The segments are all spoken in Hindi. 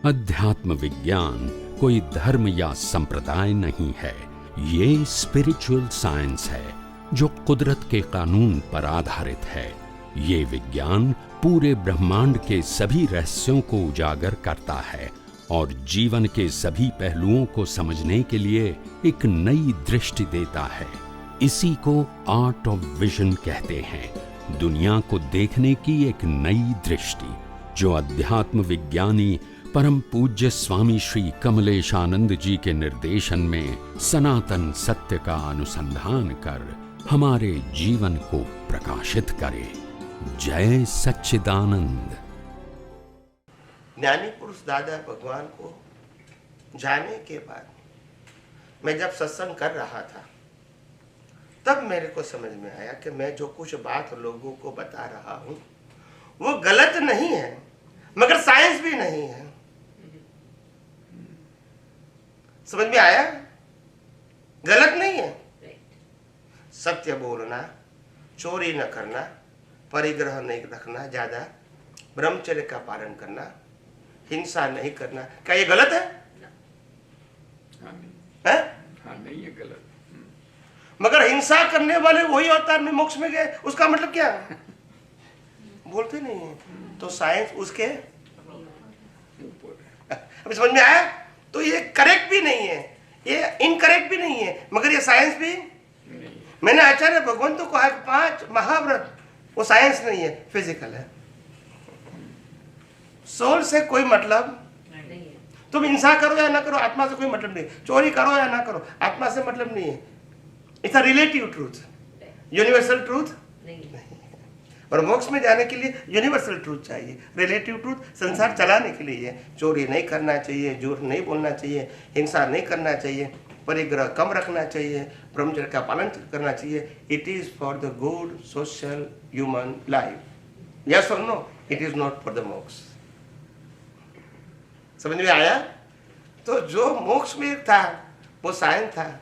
अध्यात्म विज्ञान कोई धर्म या संप्रदाय नहीं है, ये स्पिरिचुअल साइंस है जो कुदरत के कानून पर आधारित है। ये विज्ञान पूरे ब्रह्मांड के सभी रहस्यों को उजागर करता है और जीवन के सभी पहलुओं को समझने के लिए एक नई दृष्टि देता है। इसी को आर्ट ऑफ विजन कहते हैं, दुनिया को देखने की एक नई दृष्टि, जो अध्यात्म विज्ञानी परम पूज्य स्वामी श्री कमलेशानंद जी के निर्देशन में सनातन सत्य का अनुसंधान कर हमारे जीवन को प्रकाशित करे। जय सच्चिदानंद। ज्ञानी पुरुष दादा भगवान को जाने के बाद मैं जब सत्संग कर रहा था, तब मेरे को समझ में आया कि मैं जो कुछ बात लोगों को बता रहा हूं वो गलत नहीं है, मगर साइंस भी नहीं है। समझ में आया? गलत नहीं है। सत्य बोलना, चोरी न करना, परिग्रह नहीं रखना ज्यादा, ब्रह्मचर्य का पालन करना, हिंसा नहीं करना, क्या ये गलत है? हाँ, नहीं है गलत। मगर हिंसा करने वाले वही अवतार में मोक्ष में गए, उसका मतलब क्या? बोलते नहीं है। तो साइंस उसके अभी समझ में आया? तो ये करेक्ट भी नहीं है, ये इनकरेक्ट भी नहीं है, मगर ये साइंस भी नहीं। मैंने आचार्य भगवान तो कहा 5 महाव्रत, वो साइंस नहीं है, फिजिकल है। सोल से कोई मतलब नहीं है। तुम हिंसा करो या ना करो, आत्मा से कोई मतलब नहीं। चोरी करो या ना करो, आत्मा से मतलब नहीं है। It's a relative truth, universal truth नहीं। और मोक्ष में जाने के लिए यूनिवर्सल ट्रूथ चाहिए। रिलेटिव ट्रूथ संसार चलाने के लिए है। चोरी नहीं करना चाहिए, झूठ नहीं बोलना चाहिए, हिंसा नहीं करना चाहिए, परिग्रह कम रखना चाहिए, ब्रह्मचर्य का पालन करना चाहिए। It is for the good social human life. Yes और no? It is not for the moksha. समझ में आया? तो जो मोक्ष में था वो साइंस था,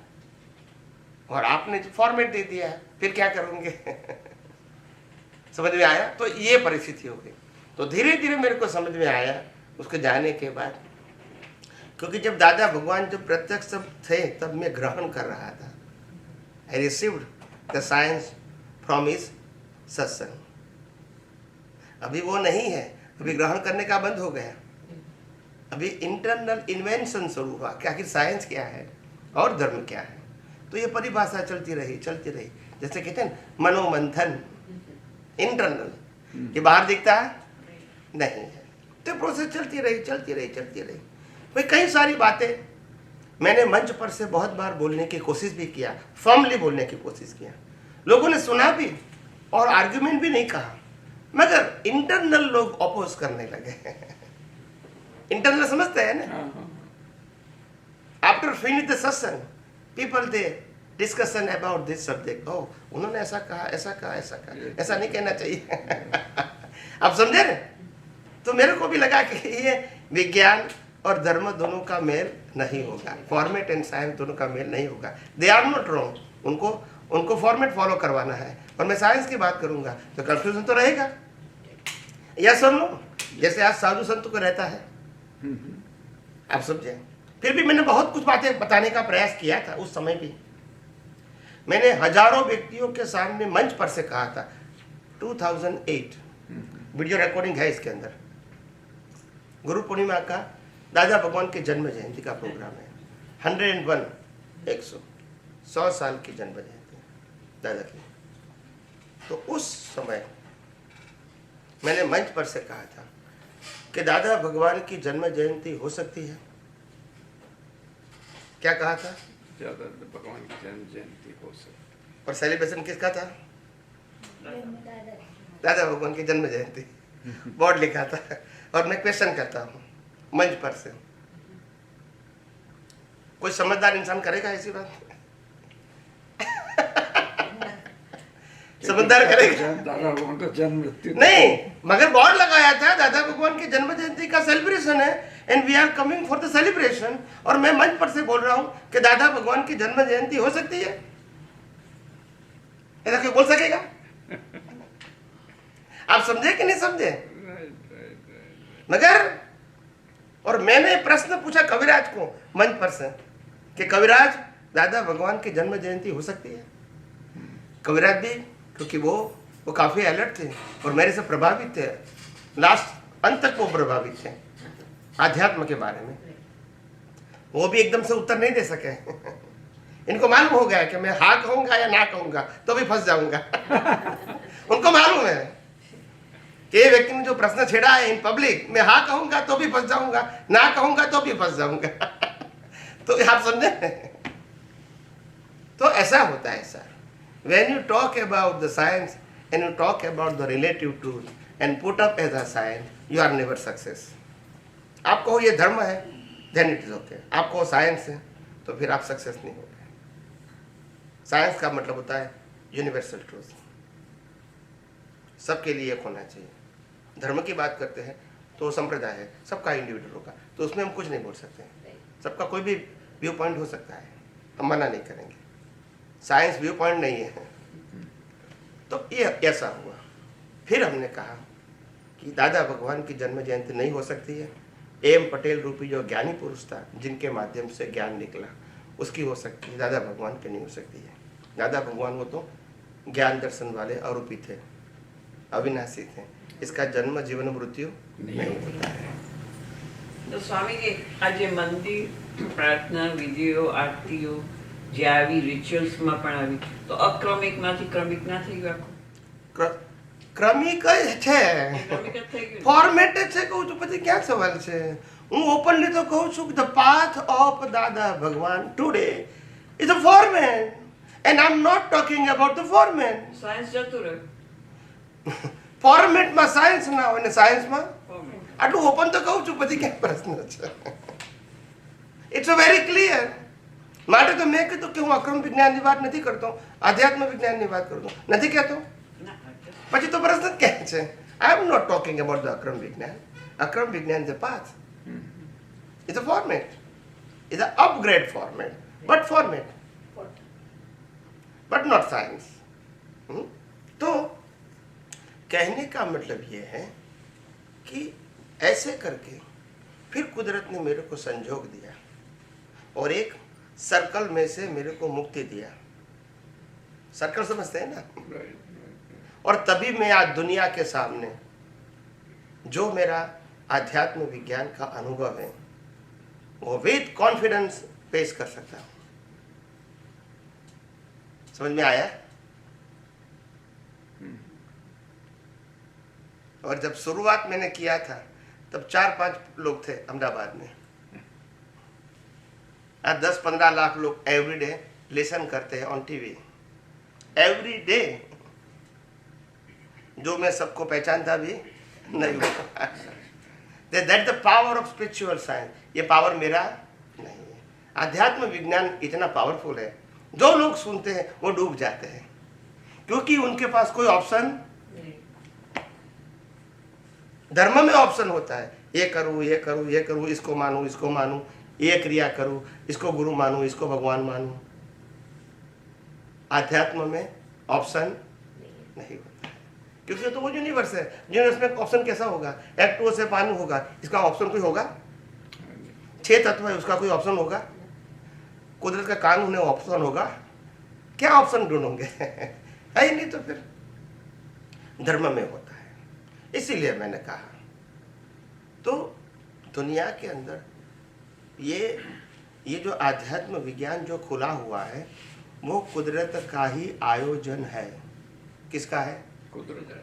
और आपने फॉर्मेट दे दिया, फिर क्या करोगे? समझ में आया? तो ये परिस्थिति हो गई। तो धीरे धीरे मेरे को समझ में आया उसको जाने के बाद, क्योंकि जब दादा भगवान जब प्रत्यक्ष थे तब मैं ग्रहण कर रहा था। I received the science from his सत्संग। अभी वो नहीं है, अभी ग्रहण करने का बंद हो गया। अभी इंटरनल इन्वेंशन शुरू हुआ कि आखिर साइंस क्या है और धर्म क्या है। तो ये परिभाषा चलती रही। जैसे कहते हैं मनोमंथन, इंटरनल, ये बाहर दिखता है नहीं है। तो प्रोसेस चलती रही। भाई कई सारी बातें मैंने मंच पर से बहुत बार बोलने की कोशिश भी किया, फॉर्मली बोलने की कोशिश किया, लोगों ने सुना भी और आर्ग्यूमेंट भी नहीं कहा, मगर इंटरनल लोग अपोज करने लगे। इंटरनल समझते हैं ना? After finish the satsang, people they discussion about this subject. ओ, उन्होंने ऐसा कहा, ऐसा नहीं कहना चाहिए। आप समझे ना? तो मेरे को भी लगा कि ये विज्ञान और धर्म दोनों का मेल नहीं होगा, फॉर्मेट एंड साइंस दोनों का मेल नहीं होगा। They are not wrong. उनको फॉर्मेट फॉलो करवाना है और मैं साइंस की बात करूंगा तो कंफ्यूजन तो रहेगा। या सुन लो, जैसे आज साधु संत को रहता है, आप समझे। फिर भी मैंने बहुत कुछ बातें बताने का प्रयास किया था। उस समय भी मैंने हजारों व्यक्तियों के सामने मंच पर से कहा था। 2008 वीडियो रिकॉर्डिंग है इसके अंदर। गुरु पूर्णिमा का दादा भगवान के जन्म जयंती का प्रोग्राम है। 100 साल की जन्म जयंती दादा की। तो उस समय मैंने मंच पर से कहा था कि दादा भगवान की जन्म जयंती हो सकती है। क्या कहा था? दादा भगवान की जन्म जयंती हो सकती। और सेलिब्रेशन किसका था? दादा भगवान की जन्म जयंती। बोर्ड लिखा था। और मैं क्वेश्चन करता हूँ मंच पर से, कोई समझदार इंसान करेगा ऐसी बात? समझदार करेगा? दादा भगवान का जन्म नहीं, मगर बोर्ड लगाया था दादा भगवान की जन्म जयंती का सेलिब्रेशन है and we are coming for the celebration. और मैं मंच पर से बोल रहा हूं कि दादा भगवान की जन्म जयंती हो सकती है। ऐसा कोई बोल सकेगा? आप समझे कि नहीं समझे? मगर और मैंने प्रश्न पूछा कविराज को मंच पर से कि कविराज, दादा भगवान की जन्म जयंती हो सकती है? कविराज भी, क्योंकि वो काफी अलर्ट थे और मेरे से प्रभावित थे, लास्ट अंत तक वो प्रभावित थे आध्यात्म के बारे में। वो भी एकदम से उत्तर नहीं दे सके। इनको मालूम हो गया कि मैं हाँ कहूंगा या ना कहूंगा तो भी फंस जाऊंगा। उनको मालूम है कि ये व्यक्ति ने जो प्रश्न छेड़ा है इन पब्लिक, मैं हाँ कहूंगा तो भी फंस जाऊंगा, ना कहूंगा तो भी फंस जाऊंगा। तो आप समझे? तो ऐसा होता है sir, when you talk about the science and you talk about the relative truth and put up as a science, you are never success. आप कहो ये धर्म है, then it is okay. आप कहो साइंस है, तो फिर आप सक्सेस नहीं होगे। साइंस का मतलब होता है यूनिवर्सल ट्रूथ, सबके लिए एक होना चाहिए। धर्म की बात करते हैं तो संप्रदाय है, सबका इंडिविजुअल होगा, तो उसमें हम कुछ नहीं बोल सकते। सबका कोई भी व्यू पॉइंट हो सकता है, हम मना नहीं करेंगे। साइंस व्यू पॉइंट नहीं है। तो ये ऐसा हुआ। फिर हमने कहा कि दादा भगवान की जन्म जयंती नहीं हो सकती है। एम पटेल रूपी जो ज्ञानी पुरुष था, जिनके माध्यम से ज्ञान निकला, उसकी हो सकती है, दादा भगवान की नहीं हो सकती है। दादा भगवान वो तो ज्ञान दर्शन वाले आरोपी थे, अविनाशी थे। इसका जन्म जीवन मृत्यु नहीं होता है। તો સ્વામીજી આજે મંદિર પ્રાર્થના વિધિઓ આરતીઓ જે આવી રિચ્યુઅલ્સમાં પણ આવી તો અક્રમિકમાંથી ક્રમિક ના થઈ ગયું આખું? ક્રમિક જ છે, ક્રમિક જ થઈ ગયું. ફોર્મેટ જ છે, કહું છું, પછી ક્યાં સવાલ છે? હું ઓપનલી તો કહું છું કે the path of Dada Bhagwan today is a format and I am not talking about the format. Science જતું રહ્યું. ફોર્મેટમાં સાયન્સ ના હોય ને સાયન્સમાં Format. આટલું ઓપન તો કહું છું, પછી ક્યાં પ્રશ્ન છે? It's a very clear. માટે તો મેં કીધું કે હું અક્રમ વિજ્ઞાનની વાત નથી કરતો, આધ્યાત્મ વિજ્ઞાનની વાત કરતો નથી કહેતો. ના, પછી તો પ્રશ્ન ક્યાં છે? I am not talking about the Akram Vigyan. Akram Vigyan is a path, is a format, is a upgrade format, but format, but not science. तो कहने का मतलब ये है कि ऐसे करके फिर कुदरत ने मेरे को संजोग दिया और एक सर्कल में से मेरे को मुक्ति दिया। सर्कल समझते हैं ना? और तभी मैं आज दुनिया के सामने जो मेरा आध्यात्म विज्ञान का अनुभव है वो विद कॉन्फिडेंस पेश कर सकता हूं। समझ में आया? और जब शुरुआत मैंने किया था तब 4-5 लोग थे अहमदाबाद में। आज 10-15 लाख लोग एवरीडे लिसन करते हैं ऑन टीवी, एवरी डे। जो मैं सबको पहचानता भी नहीं हूँ। That the power of spiritual science. ये पावर मेरा नहीं है। आध्यात्म विज्ञान इतना पावरफुल है, जो लोग सुनते हैं वो डूब जाते हैं, क्योंकि उनके पास कोई ऑप्शन। धर्म में ऑप्शन होता है, ये करूँ ये करूँ ये करूँ, इसको मानूं इसको मानूं, ये क्रिया करूँ, इसको गुरु मानूं इसको भगवान मानूं। आध्यात्म में ऑप्शन नहीं होता है, क्योंकि तो वो यूनिवर्स है। यूनिवर्स में ऑप्शन कैसा होगा? H2O से पानी होगा, इसका ऑप्शन कोई होगा? 6 तत्व है, उसका कोई ऑप्शन होगा? कुदरत का कानून है, ऑप्शन होगा? क्या ऑप्शन ढूंढोगे? है ही नहीं। तो फिर धर्म में होता है। इसीलिए मैंने कहा तो दुनिया के अंदर ये जो आध्यात्म विज्ञान जो खुला हुआ है वो कुदरत का ही आयोजन है। किसका है? कुदरत है।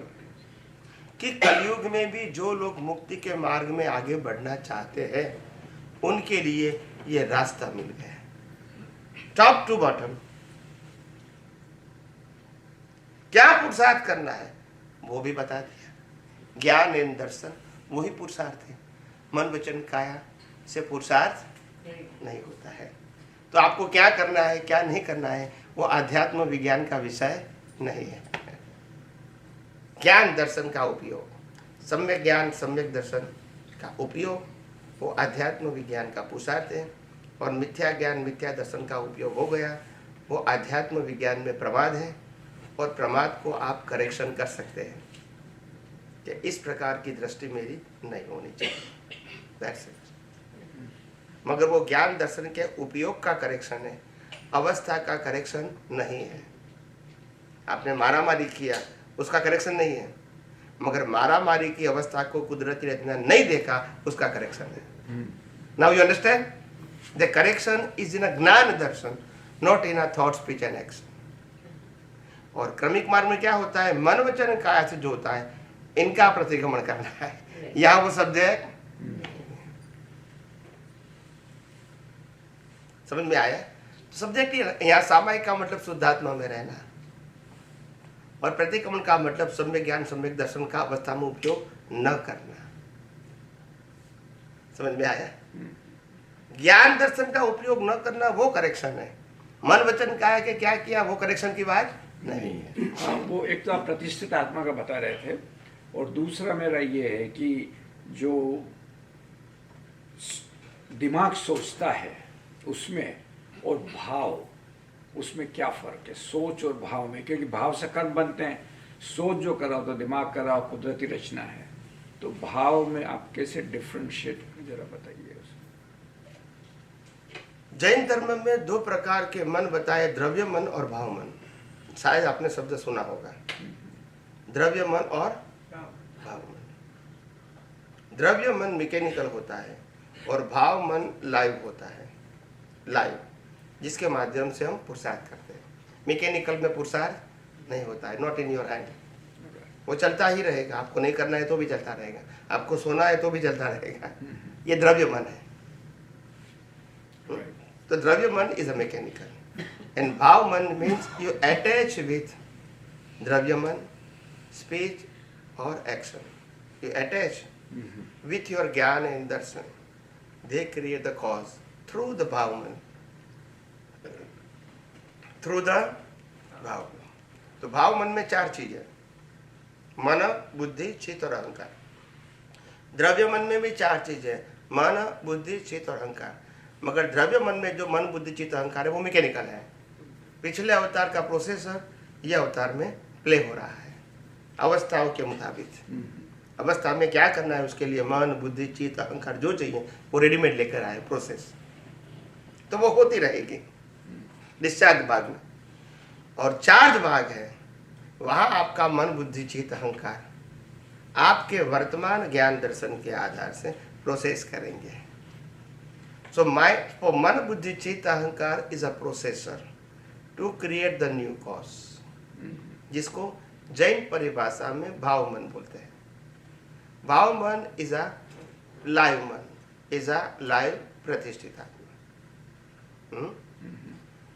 कि कलयुग में भी जो लोग मुक्ति के मार्ग में आगे बढ़ना चाहते हैं उनके लिए ये रास्ता मिल गया, टॉप टू बॉटम। क्या पुरुषार्थ करना है वो भी बता दिया। ज्ञान एवं दर्शन वही पुरुषार्थ है। मन वचन काया से पुरुषार्थ नहीं होता है। तो आपको क्या करना है क्या नहीं करना है वो आध्यात्म विज्ञान का विषय नहीं है। ज्ञान दर्शन का उपयोग, सम्यक ज्ञान सम्यक दर्शन का उपयोग वो आध्यात्म विज्ञान का पुरुषार्थ है। और मिथ्या ज्ञान मिथ्या दर्शन का उपयोग हो गया वो आध्यात्म विज्ञान में प्रमाद है। और प्रमाद को आप करेक्शन कर सकते हैं कि इस प्रकार की दृष्टि मेरी नहीं होनी चाहिए। That's it. मगर वो ज्ञान दर्शन के उपयोग का करेक्शन है, अवस्था का करेक्शन नहीं है। आपने मारामारी किया, उसका करेक्शन नहीं है, मगर मारामारी की अवस्था को कुदरती रचना नहीं देखा, उसका करेक्शन है। Now you understand, the correction is in a gyan darshan, not in a thought, speech and action. और क्रमिक मार्ग में क्या होता है, मन वचन काया से जो होता है, इनका प्रतिक्रमण करना है। यहां वो शब्द है, समझ में आया? तो सब्जेक्ट यहाँ सामायिक का मतलब शुद्धात्मा में रहना, और प्रतिक्रमण का मतलब सम्यक ज्ञान सम्यक दर्शन का अवस्था में उपयोग न करना। समझ में आया? ज्ञान दर्शन का उपयोग न करना वो करेक्शन है। मन वचन का है कि क्या किया, वो करेक्शन की बात नहीं है। हाँ, वो एक तो आप प्रतिष्ठित आत्मा का बता रहे थे, और दूसरा मेरा ये है कि जो दिमाग सोचता है उसमें और भाव, उसमें क्या फर्क है सोच और भाव में? क्योंकि भाव से कर्म बनते हैं, सोच जो कर रहा हो तो दिमाग कर रहा हो, कुदरती रचना है, तो भाव में आप कैसे डिफ्रेंशिएट, जरा बताइए उसमें। जैन धर्म में दो प्रकार के मन बताए, द्रव्य मन और भाव मन। शायद आपने शब्द सुना होगा, द्रव्य मन और भाव मन। द्रव्य मन मैकेनिकल होता है और भाव मन लाइव होता है, लाइव, जिसके माध्यम से हम पुरुषार्थ करते हैं। मैकेनिकल में पुरुषार्थ नहीं होता है, नॉट इन योर हैंड। वो चलता ही रहेगा, आपको नहीं करना है तो भी चलता रहेगा, आपको सोना है तो भी चलता रहेगा। ये द्रव्य मन है। तो द्रव्य मन इज अ मैकेनिकल, एंड भाव मन मीन्स यू अटैच विथ द्रव्य मन, स्पीच और action. You attach with your jnana and darshan, they create the cause through the bhavaman, through the bhavaman. तो भाव मन में चार चीजें, मन बुद्धि चित्त और अहंकार। द्रव्य मन में भी चार चीजें, मन बुद्धि चित्त और अहंकार। मगर द्रव्य मन में जो मन बुद्धि चित्त अहंकार है वो मैकेनिकल है। पिछले अवतार का प्रोसेसर ये अवतार में प्ले हो रहा है अवस्थाओं के मुताबिक। अवस्था में क्या करना है उसके लिए मन बुद्धि चित्त अहंकार जो चाहिए वो रेडीमेड लेकर आए प्रोसेस, तो वो होती रहेगी डिस्चार्ज भाग में। और चार्ज भाग है, वहाँ आपका मन बुद्धि चित्त अहंकार आपके वर्तमान ज्ञान दर्शन के आधार से प्रोसेस करेंगे। सो मन बुद्धि चित्त अहंकार is a processor to create the new cause, जिसको जैन परिभाषा में भाव मन बोलते हैं। भाव मन इज अ लाइव मन, इज अ लाइव प्रतिष्ठित आत्मा।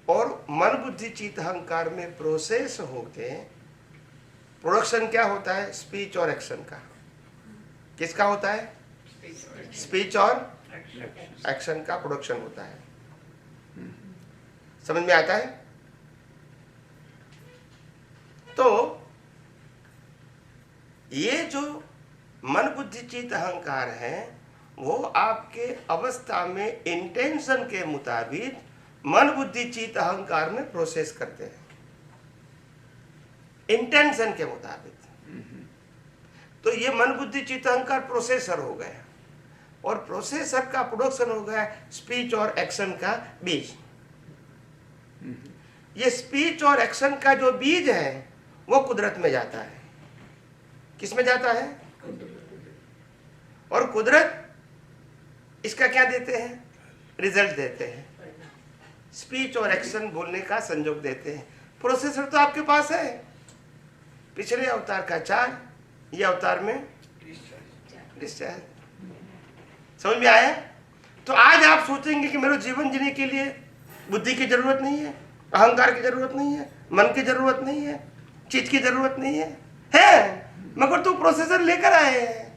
और मन बुद्धि चित्त अहंकार में प्रोसेस होके प्रोडक्शन क्या होता है, स्पीच और एक्शन का। किसका होता है? स्पीच और एक्शन का प्रोडक्शन होता है। समझ में आता है? तो ये जो मन बुद्धि चित्त अहंकार है वो आपके अवस्था में इंटेंशन के मुताबिक मन बुद्धि चित्त अहंकार में प्रोसेस करते हैं, इंटेंशन के मुताबिक। तो ये मन बुद्धि चित्त अहंकार प्रोसेसर हो गया, और प्रोसेसर का प्रोडक्शन हो गया स्पीच और एक्शन का बीज। ये स्पीच और एक्शन का जो बीज है वो कुदरत में जाता है। किस में जाता है? और कुदरत इसका क्या देते हैं? रिजल्ट देते हैं, स्पीच और एक्शन बोलने का संयोग देते हैं। प्रोसेसर तो आपके पास है, पिछले अवतार का चार, ये अवतार में डिस्चार्ज। समझ में आया? तो आज आप सोचेंगे कि मेरे जीवन जीने के लिए बुद्धि की जरूरत नहीं है, अहंकार की जरूरत नहीं है, मन की जरूरत नहीं है, चित्त की जरूरत नहीं है मगर तू प्रोसेसर लेकर आए हैं।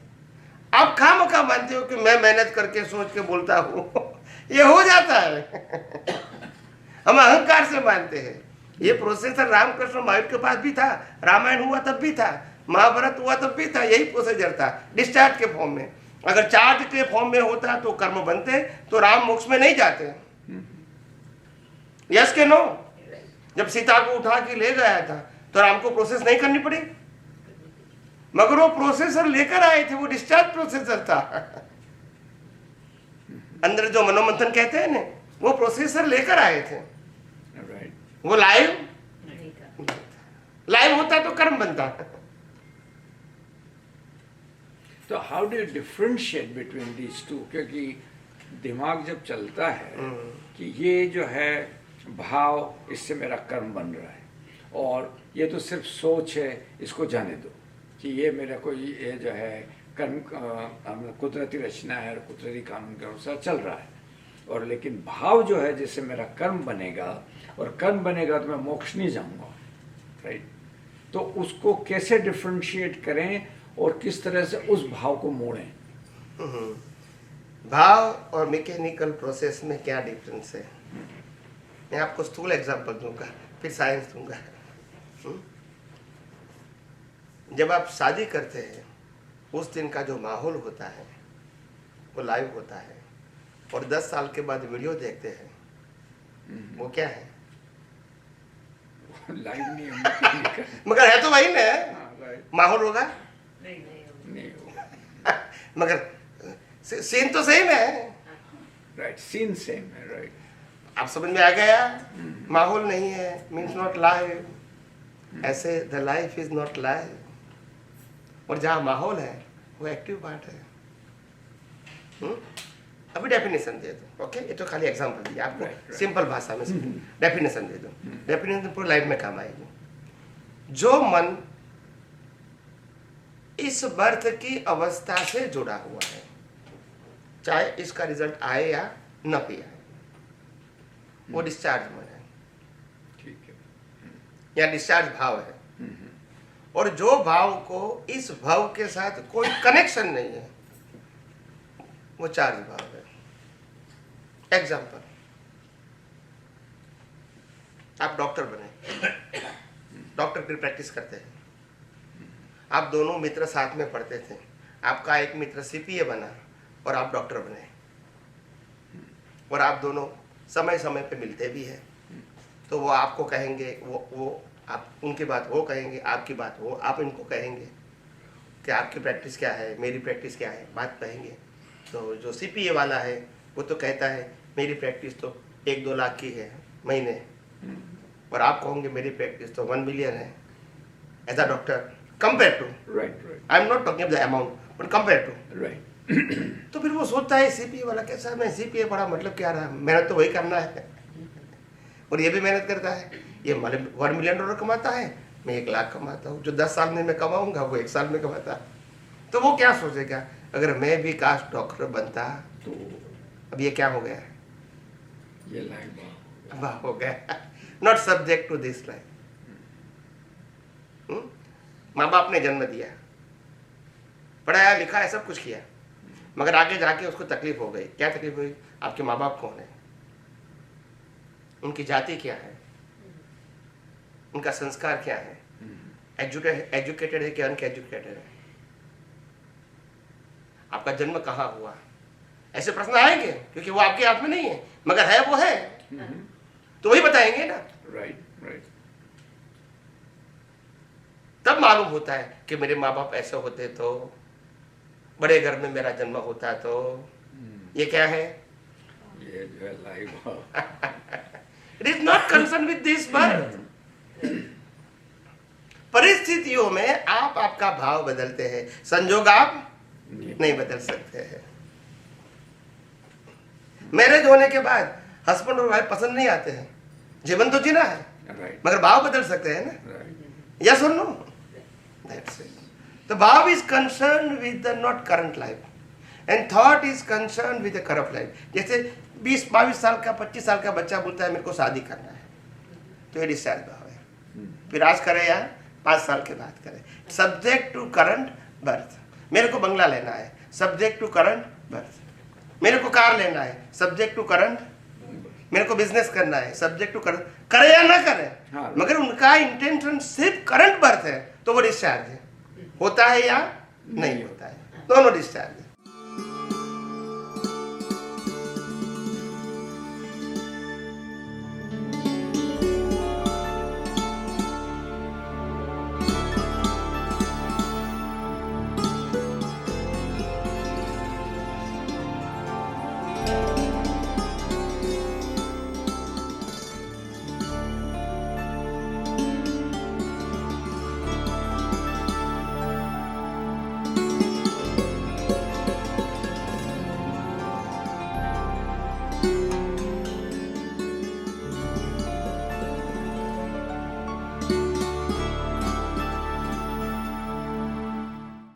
आप खामखा मानते हो कि मैं मेहनत करके सोच के बोलता हूं ये हो जाता है हम अहंकार से मानते हैं। ये प्रोसेसर रामकृष्ण महावीर के पास भी था, रामायण हुआ तब भी था, महाभारत हुआ तब भी था, यही प्रोसीजर था डिस्चार्ज के फॉर्म में। अगर चार्ज के फॉर्म में होता तो कर्म बनते, तो राम मोक्ष में नहीं जाते। यस के नो? जब सीता को उठा के ले गया था तो राम को प्रोसेस नहीं करनी पड़ी, मगर वो प्रोसेसर लेकर आए थे, वो डिस्चार्ज प्रोसेसर था। अंदर जो मनोमंथन कहते हैं ना, वो प्रोसेसर लेकर आए थे। राइट। वो लाइव नहीं था। लाइव होता तो कर्म बनता। तो how do you differentiate between these two? क्योंकि दिमाग जब चलता है कि ये जो है भाव, इससे मेरा कर्म बन रहा है, और ये तो सिर्फ सोच है, इसको जाने दो कि ये मेरा कोई ये जो है कर्म कुदरती रचना है और कुदरती कानून के अनुसार चल रहा है, और लेकिन भाव जो है जिससे मेरा कर्म बनेगा, और कर्म बनेगा तो मैं मोक्ष नहीं जाऊंगा, राइट? तो उसको कैसे डिफरेंशिएट करें और किस तरह से उस भाव को मोड़ें? भाव और मैकेनिकल प्रोसेस में क्या डिफरेंस है? मैं आपको स्थूल एग्जांपल दूंगा, फिर साइंस दूंगा। जब आप शादी करते हैं, उस दिन का जो माहौल होता है वो लाइव होता है, और 10 साल के बाद वीडियो देखते हैं, वो क्या है? लाइव नहीं है, मगर है तो वही ना, राइट। माहौल होगा नहीं नहीं होगा, मगर सीन तो सेम है। राइट, सीन सेम है, राइट। आप समझ में आ गया? माहौल नहीं है मीन्स नॉट लाइव। ऐसे the life is not live, और जहाँ माहौल है वो एक्टिव पार्ट है। अभी डेफिनेशन दे दो, ओके? ये तो खाली एग्जांपल दिया आपको, Right. सिंपल भाषा में डेफिनेशन दे दो। डेफिनेशन पूरी लाइफ में काम आएगी। जो मन इस बर्थ की अवस्था से जुड़ा हुआ है, चाहे इसका रिजल्ट आए या न भी आए, वो डिस्चार्ज मन है ठीक है। या डिस्चार्ज भाव है। और जो भाव को इस भाव के साथ कोई कनेक्शन नहीं है, वो चार्ज भाव है। एग्जाम्पल, आप डॉक्टर बने, डॉक्टर की प्रैक्टिस करते हैं, आप दोनों मित्र साथ में पढ़ते थे, आपका एक मित्र सीपीए बना और आप डॉक्टर बने, और आप दोनों समय समय पे मिलते भी हैं, तो वो आपको कहेंगे, वो आप उनकी बात वो कहेंगे, आपकी बात वो आप इनको कहेंगे कि आपकी प्रैक्टिस क्या है, मेरी प्रैक्टिस क्या है, बात कहेंगे। तो जो सीपीए वाला है वो तो कहता है मेरी प्रैक्टिस तो 1-2 लाख की है महीने, और आप कहोगे मेरी प्रैक्टिस तो 1 मिलियन है as a doctor, compare to, right, right, I am not talking the amount but compare to. Right. तो फिर वो सोचता है सीपीए वाला कैसा, मैं सीपीए पढ़ा मतलब क्या रहा, मेहनत तो वही करना है, और ये भी मेहनत करता है, ये $1 मिलियन कमाता है, मैं 1 लाख कमाता हूँ, जो 10 साल में मैं कमाऊंगा वो 1 साल में कमाता है। तो वो क्या सोचेगा, अगर मैं भी काश डॉक्टर बनता तो अब ये क्या हो गया, ये लाइव वाह हो गया, not subject to this life. माँ बाप ने जन्म दिया, पढ़ाया लिखा सब कुछ किया, मगर आगे जाके उसको तकलीफ हो गई। क्या तकलीफ हुई? आपके माँ बाप कौन है, उनकी जाति क्या है, उनका संस्कार क्या है, एजुकेटेड है कि अनएजुकेटेड है, आपका जन्म कहाँ हुआ, ऐसे प्रश्न आएंगे, क्योंकि वो आपके हाथ में नहीं है, मगर है वो है, तो वही बताएंगे ना। Right, right. तब मालूम होता है कि मेरे माँ बाप ऐसे होते तो, बड़े घर में मेरा जन्म होता तो। ये क्या है? ये जो है live it is not concern with this birth. परिस्थितियों में आप आपका भाव बदलते हैं, संजोग आप नहीं बदल सकते हैं। मैरिज होने के बाद हस्बैंड और वाइफ पसंद नहीं आते हैं, जीवन तो जीना है, राइट, मगर भाव बदल सकते हैं ना, राइट। यस और नो, दैट्स इट। The भाव is concerned with the not current life, and thought is concerned with the current life. जैसे 20-22 साल का 25 साल का बच्चा बोलता है मेरे को शादी करना है, तो ये डिस्चार्ज भाव है। फिर आज करे या 5 साल के बाद करे, सब्जेक्ट टू करंट बर्थ। मेरे को बंगला लेना है, सब्जेक्ट टू करंट बर्थ। मेरे को कार लेना है, सब्जेक्ट टू करंट। मेरे को बिजनेस करना है, सब्जेक्ट टू करंट। करे या ना करे, हाँ, मगर उनका इंटेंशन सिर्फ करंट बर्थ है, तो वो डिस्चार्ज है। होता है या नहीं होता है, दोनों डिस्चार्ज है।